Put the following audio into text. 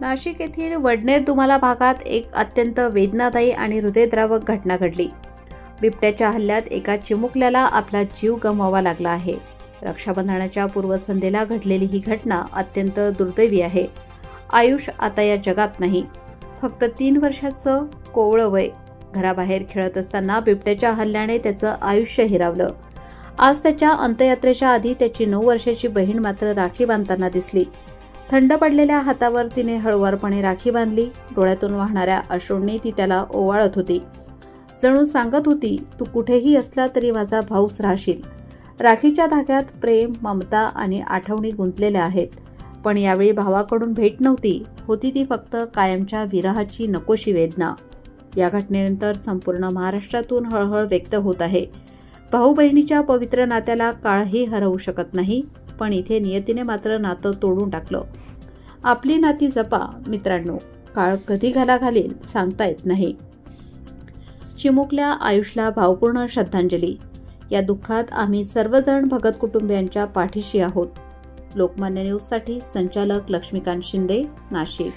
नाशिक येथील वडनेर दुमाला भागात एक अत्यंत वेदनादायी आणि हृदयद्रावक घटना घडली। बिबट्याच्या हल्ल्यात एका चिमुकल्याला आपला जीव गमवावा लागला आहे। रक्षाबंधनाच्या पूर्वसंध्येला घडलेली ही घटना अत्यंत दुर्दैवी आहे। आयुष आता या जगात नाही। फक्त 3 वर्षाचं कोवळं वय। घराबाहेर खेळत असताना बिबट्याच्या हल्ल्याने त्याचं आयुष्य हिरावलं। आज त्याच्या अंत्ययात्रेच्या आधी त्याची 9 वर्षाची बहीण मात्र राखी बांधताना दिसली। थंड पडलेल्या हातावर तिने हळुवारपणे राखी बांधली। डोळ्यातून वाहणाऱ्या अश्रूंनी ती त्याला ओवाळत होती। जणू सांगत होती, तू कुठेही असला तरी माझा भाऊच राहशील। राखीच्या धाग्यात प्रेम, ममता आणि आठवणी गुंतलेल्या आहेत। पण यावेळी भावाकडून भेट नव्हती, होती ती फक्त कायमच्या विरहाची नकोशी वेदना। या घटनेनंतर संपूर्ण महाराष्ट्रातून हळहळ व्यक्त होत आहे। भाऊ बहिणीच्या पवित्र नात्याला काळही हरवू शकत नाही, पण इथे नियतीने मात्र नातं तोडून टाकलं। आपली नाती जपा मित्रांनो, काळ कधी घाला घालील सांगता येत नाही। चिमुकल्या आयुषला भावपूर्ण श्रद्धांजली। या दुःखात आम्ही सर्वजण भगत कुटुंबियांच्या पाठीशी आहोत। लोकमान्य न्यूजसाठी संचालक लक्ष्मीकांत शिंदे, नाशिक।